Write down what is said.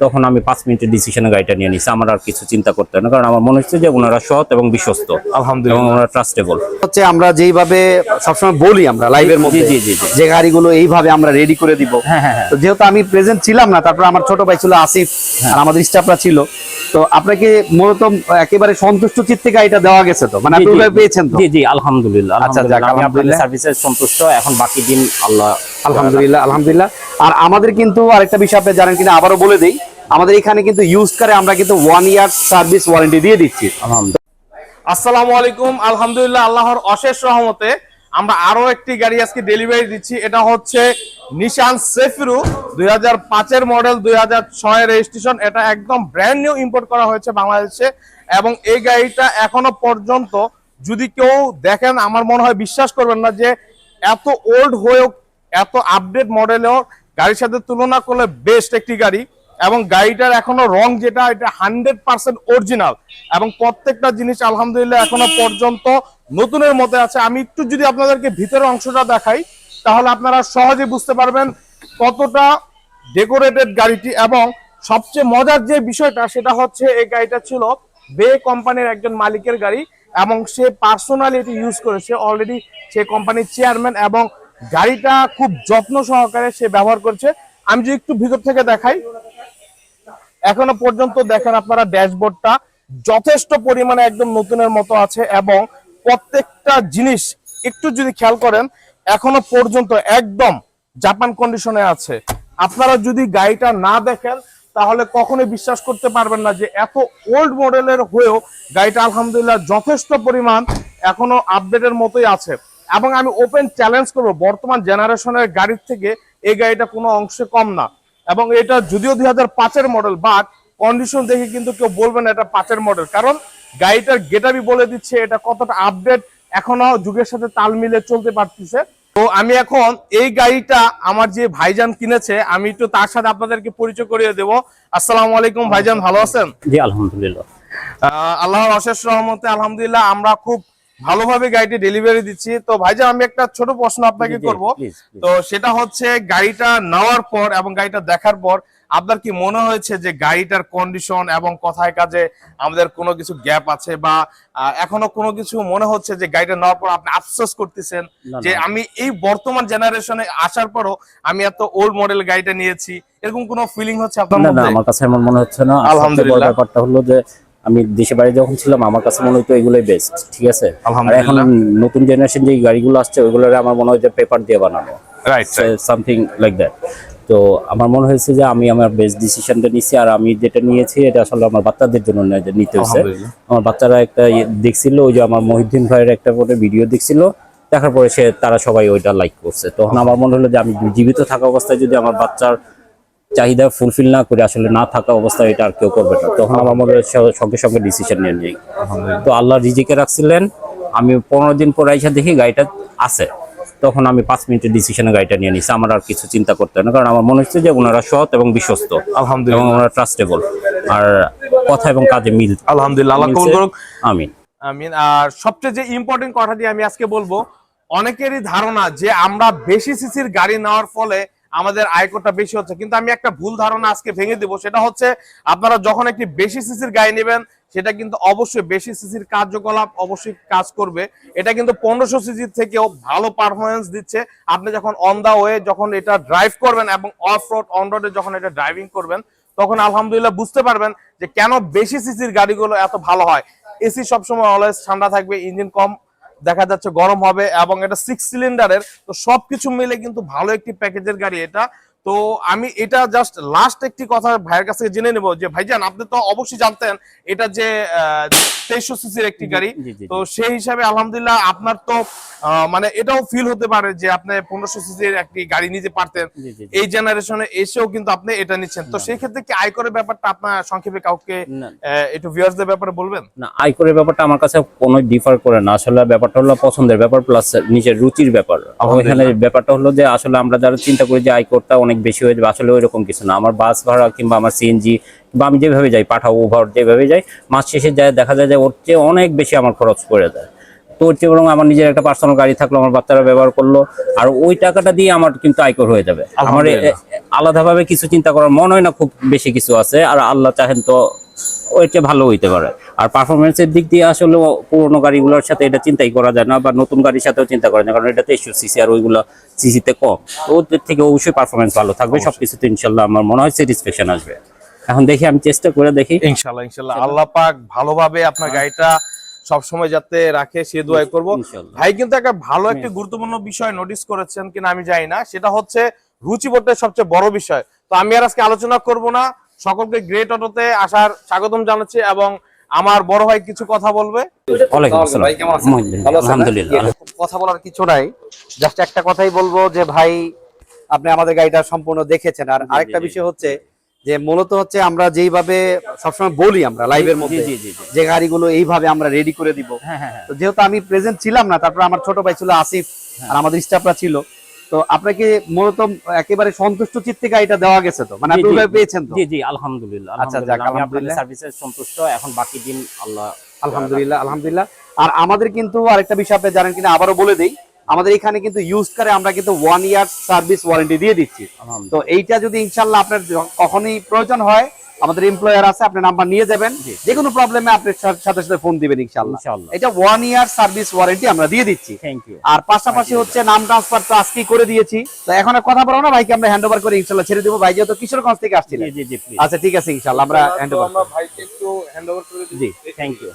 তখন আমি 5 মিনিটের ডিসিশনে গাড়িটা নিয়ে নিছি। আমার আর কিছু চিন্তা করতে হয় না, কারণ আমার মনে হচ্ছে যে ওনারা সৎ এবং বিশ্বস্ত, আলহামদুলিল্লাহ, ওনারা ট্রাস্টেবল। হচ্ছে আমরা যেইভাবে সবসময় বলি আমরা লাইভের মধ্যে যে গাড়িগুলো এইভাবে আমরা রেডি করে দিব। তো যেহেতু আমি প্রেজেন্ট ছিলাম না, তারপর আমার ছোট ভাই ছিল আসিফ আর আমাদের স্টাফরা ছিল, তো আপনাকে মূলত একেবারে সন্তুষ্ট চিত্তে গাড়িটা দেওয়া গেছে, তো মানে আপনি পেয়েছেন তো? জি জি, আলহামদুলিল্লাহ। আচ্ছা, আমি আপনাদের সার্ভিসে সন্তুষ্ট। এখন বাকি দিন আল্লাহ। আলহামদুলিল্লাহ, আলহামদুলিল্লাহ। আর আমাদের কিন্তু আরেকটা বিষয় আপনি জানেন কিনা আবারও বলে দেই, আমাদের এখানে কিন্তু ইউজ করে আমরা কিন্তু 1 ইয়ার সার্ভিস ওয়ারেন্টি দিয়ে দিচ্ছি। আসসালামু আলাইকুম। আলহামদুলিল্লাহ, আল্লাহর অশেষ রহমতে আমরা আরো একটি গাড়ি আজকে ডেলিভারি দিচ্ছি। এটা হচ্ছে নিশান সেফিরো 2005 এর মডেল, 2006 এর রেজিস্ট্রেশন। এটা একদম ব্র্যান্ড নিউ ইম্পোর্ট করা হয়েছে বাংলাদেশে, এবং এই গাড়িটা এখনো পর্যন্ত যদি কেউ দেখেন, আমার মনে হয় বিশ্বাস করবেন না যে এত ওল্ড হয়েও, এত আপডেট মডেলেও গাড়ির সাথে তুলনা করলে বেস্ট একটি গাড়ি। এবং গাড়িটার এখনো রং যেটা, এটা 100% অরিজিনাল, এবং প্রত্যেকটা জিনিস আলহামদুলিল্লাহ এখনো পর্যন্ত নতুনের মতো আছে। আমি একটু যদি আপনাদেরকে ভিতরের অংশটা দেখাই, তাহলে আপনারা সহজে বুঝতে পারবেন কতটা ডেকোরেটেড গাড়িটি। এবং সবচেয়ে মজার যে বিষয়টা, সেটা হচ্ছে এই গাড়িটা ছিল বে কোম্পানির একজন মালিকের গাড়ি, এবং সে পার্সোনালি এটি ইউজ করেছে। অলরেডি সে কোম্পানির চেয়ারম্যান, এবং গাড়িটা খুব যত্ন সহকারে সে ব্যবহার করছে। আমি যদি একটু ভিতর থেকে দেখাই, এখনো পর্যন্ত দেখেন আপনারা ড্যাশবোর্ডটা যথেষ্ট পরিমাণে একদম নতুনের মতো আছে, এবং প্রত্যেকটা জিনিস একটু যদি খেয়াল করেন এখনো পর্যন্ত একদম জাপান কন্ডিশনে আছে। আপনারা যদি গাড়িটা না দেখেন তাহলে কখনোই বিশ্বাস করতে পারবেন না যে এত ওল্ড মডেলের হয়েও গাড়িটা আলহামদুলিল্লাহ যথেষ্ট পরিমাণ এখনো আপডেটের মতোই আছে। এবং আমি ওপেন চ্যালেঞ্জ করবো, বর্তমান জেনারেশনের গাড়ির থেকে এই গাড়িটা কোনো অংশে কম না। এবং এটা যদিও 2005 এর মডেল, বাট কন্ডিশন দেখে কিন্তু কেউ বলবে না এটা 5 এর মডেল, কারণ গাড়িটার গেটআপই বলে দিচ্ছে এটা কতটা আপডেট, এখনো যুগের সাথে তাল মিলে চলতে পারতেছে। তো আমি এখন এই গাড়িটা আমার যে ভাইজান কিনেছে, আমি একটু তার সাথে আপনাদেরকে পরিচয় করিয়ে দেবো। আসসালামু আলাইকুম ভাইজান, ভালো আছেন? জি আলহামদুলিল্লাহ, আল্লাহর অশেষ রহমতে আলহামদুলিল্লাহ আমরা খুব ভালোভাবে গাড়িটি ডেলিভারি দিচ্ছি। তো ভাইজান, আমি একটা ছোট প্রশ্ন আপনাকে করব। তো সেটা হচ্ছে, গাড়িটা নেওয়ার পর এবং গাড়িটা দেখার পর আপনার কি মনে হয়েছে যে গাড়িটার কন্ডিশন এবং কথায় কাজে আমাদের কোনো কিছু গ্যাপ আছে, বা এখনো কোনো কিছু মনে হচ্ছে যে গাড়িটা নেওয়ার পর আপনি আফসোস করতেছেন যে আমি এই বর্তমান জেনারেশনে আসার পরও আমি এত ওল্ড মডেল গাড়িটা নিয়েছি, এরকম কোনো ফিলিং হচ্ছে আপনার মধ্যে? না, আমার কাছে এমন মনে হচ্ছে না। আলহামদুলিল্লাহ, ব্যাপারটা হলো যে আমি দেশে বাইরে যখন ছিলাম আমার কাছে মনে হতো এগুলোই বেস্ট, ঠিক আছে। আর এখন নতুন জেনারেশন যে গাড়িগুলো আসছে ওইগুলোর আমার মনে হয় যে পেপার দিয়ে বানানো, রাইট, সামথিং লাইক দ্যাট। তো আমার মনে হয়েছে যে আমি আমার বেস্ট ডিসিশনটা নিয়েছি, আর আমি যেটা নিয়েছি এটা আসলে আমার বাচ্চাদের জন্য নিতে হয়েছে। আমার বাচ্চারা একটা দেখছিল, ওই যে আমার মহিউদ্দিন ভাইয়ের একটা ভিডিও দেখছিল, দেখার পরে তারা সবাই ওইটা লাইক করছে। তখন আমার মনে হলো যে আমি জীবিত থাকা অবস্থায় যদি আমার বাচ্চার চাহিদা ফুলফিল না করে আসলে না থাকা অবস্থায় এটা আর কেউ করবে না। তখন আমার মনে হয় সঙ্গে সঙ্গে ডিসিশন নিয়ে যাই। তো আল্লাহ রিজিকে রাখছিলেন, আমি 15 দিন পর আইসা দেখি গাড়িটা আছে, তখন আমি 5 মিনিটের ডিসিশনে গাড়িটা নিয়ে নিছি। আমার আর কিছু চিন্তা করতে হয় না, কারণ আমার মনে হচ্ছে যে ওনারা সৎ এবং বিশ্বস্ত, আলহামদুলিল্লাহ, এবং ওনারা ট্রাস্টেবল, আর কথা এবং কাজে মিল। আলহামদুলিল্লাহ, আল্লাহ কবুল করুক। আমিন আমিন। আর সবচেয়ে যে ইম্পর্টেন্ট কথাটি আমি আজকে বলবো, অনেকেরই ধারণা যে আমরা বেশি সিসির গাড়ি নেওয়ার ফলে আমাদের আয়করটা বেশি হচ্ছে, কিন্তু আমি একটা ভুল ধারণা আজকে ভেঙে দেবো। সেটা হচ্ছে, আপনারা যখন একটি বেশি সিসির গাড়ি নেবেন সেটা কিন্তু অবশ্যই বেশি সিসির কার্যকলাপ অবশ্যই কাজ করবে। এটা কিন্তু 1500 সিসির থেকেও ভালো পারফরমেন্স দিচ্ছে। আপনি যখন অন দা ওয়ে যখন এটা ড্রাইভ করবেন এবং অফ রোড অন রোডে যখন এটা ড্রাইভিং করবেন, তখন আলহামদুলিল্লাহ বুঝতে পারবেন যে কেন বেশি সিসির গাড়িগুলো এত ভালো হয়। এসি সবসময় অলওয়েজ ঠান্ডা থাকবে, ইঞ্জিন কম দেখা যাচ্ছে গরম হবে, এবং এটা 6 সিলিন্ডারের। তো সবকিছু মিলে কিন্তু ভালো একটি প্যাকেজের গাড়ি এটা। তো আমি এটা জাস্ট লাস্ট একটি কথা ভাইয়ের কাছে জেনে নেব যে ভাইজান, আপনি তো অবশ্যই জানতেন এটা যে 2300 সিসির একটি গাড়ি, তো সেই হিসাবে আলহামদুলিল্লাহ আপনার তো মানে এটাও ফিল হতে পারে যে আপনি 1500 সিসির একটি গাড়ি নিতে পারতেন, এই জেনারেশনে এসেও কিন্তু আপনি এটা নিচ্ছেন। তো সেই ক্ষেত্রে কি আয়করের ব্যাপারটা আপনার সংক্ষেপে কাউকে একটু ভিউয়ার্সদের ব্যাপারে বলবেন? না, আয়করের ব্যাপারটা আমার কাছে কোনো ডিফার করে না। আসলে ব্যাপারটা হলো পছন্দের ব্যাপার প্লাস নিজের রুচির ব্যাপার। এখানে ব্যাপারটা হলো যে আসলে আমরা যারা চিন্তা করি যে আয়করটা অনেক বেশি হয়ে যাবে, আসলে ওইরকম কিছু না। আমার বাস ভাড়া কিংবা আমার সিএনজি বা আমি যেভাবে যাই, পাঠাও ওভার যেভাবে যাই, মাস শেষে যায় দেখা যায় যে ওর চেয়ে অনেক বেশি আমার খরচ পড়ে যায়। তো হচ্ছে বরং আমার নিজের একটা পার্সোনাল গাড়ি থাকলো, আমার বাচ্চারা ব্যবহার করলো, আর ওই টাকাটা দিয়ে আমার কিন্তু আয়কর হয়ে যাবে। আমার আলাদাভাবে কিছু চিন্তা করার মনে হয় না খুব বেশি কিছু আছে, আর আল্লাহ চাহেন তো ওইটা ভালো হইতে পারে। আর পারফরমেন্সের দিক দিয়ে আসলে পুরোনো গাড়িগুলোর সাথে এটা চিন্তাই করা যায় না, বা নতুন গাড়ির সাথেও চিন্তা করা যায় না, কারণ এটা 2300 সিসি আর ওইগুলো সিসিতে কম। তো ওদের থেকে অবশ্যই পারফরমেন্স ভালো থাকবে, সবকিছুতে ইনশাল্লাহ আমার মনে হয় স্যাটিসফ্যাকশন আসবে। এখন দেখি, আমি চেষ্টা করে দেখি। ইনশাআল্লাহ ইনশাআল্লাহ আল্লাহ পাক ভালোভাবে আপনার গাড়িটা সবসময় যাতে রাখে সে দোয়াই করব। ভাই কিন্তু একটা ভালো একটা গুরুত্বপূর্ণ বিষয় নোটিস করেছেন কিনা আমি জানি না, সেটা হচ্ছে রুচিবোধের সবচেয়ে বড় বিষয়। তো আমি আর আজকে আলোচনা করব না, সকলকে গ্রেট অটোতে আসার স্বাগতম জানাচ্ছি, এবং আমার বড় ভাই কিছু কথা বলবে। ওয়ালাইকুম আসসালাম। ভাই কেমন আছেন? আলহামদুলিল্লাহ। কথা বলার কিছু নাই, জাস্ট একটা কথাই বলবো যে ভাই আপনি আমাদের গাড়িটা সম্পূর্ণ দেখেছেন। আর আরেকটা বিষয় হচ্ছে যে মূলত হচ্ছে আমরা যেইভাবে সবসময় বলি আমরা লাইভের মধ্যে যে গাড়িগুলো এইভাবে আমরা রেডি করে দিব, তো যেহেতু আমি প্রেজেন্ট ছিলাম না, তারপর আমার ছোট ভাই ছিল আসিফ আর আমাদের স্টাফরা ছিল, তো আপনাকে মূলত একেবারে সন্তুষ্ট চিত্তে গাড়িটা দেওয়া গেছে, তো মানে আপনি ওইভাবে পেয়েছেন তো? জি জি আলহামদুলিল্লাহ। আচ্ছা যাক, আমি আপনাদের আলহামদুলিল্লাহ, সার্ভিসে সন্তুষ্ট। এখন বাকি দিন আল্লাহ। আলহামদুলিল্লাহ আলহামদুলিল্লাহ। আর আমাদের কিন্তু আরেকটা বিষয় আপনি জানেন কিনা আবারও বলে দেই, আমাদের এখানে কিন্তু ইউজ করে আমরা কিন্তু 1 ইয়ার সার্ভিস ওয়ারেন্টি দিয়ে দিচ্ছি। তো এইটা যদি ইনশাআল্লাহ আপনার কখনই প্রয়োজন হয়, আমাদের এমপ্লয়ার আছে, আপনি নাম্বার নিয়ে যাবেন, যে কোনো প্রবলেমে আপনি সাথে সাথে ফোন দিবেন ইনশাআল্লাহ। এটা 1 ইয়ার সার্ভিস ওয়ারেন্টি আমরা দিয়ে দিচ্ছি। Thank you. আর পাশাপাশি হচ্ছে নাম ট্রান্সফার তো আজকেই করে দিয়েছি, তো এখন আর কথা বলবো না, ভাইকে আমরা হ্যান্ড ওভার করে ইনশাআল্লাহ ছেড়ে দেবো। ভাই যেহেতু কিশোরগঞ্জ থেকে আসছিলেন, জি জি জি, আচ্ছা ঠিক আছে ইনশাআল্লাহ আমরা হ্যান্ড ওভার। আমরা ভাইকে একটু হ্যান্ড ওভার করে দিই। জি থ্যাংক ইউ।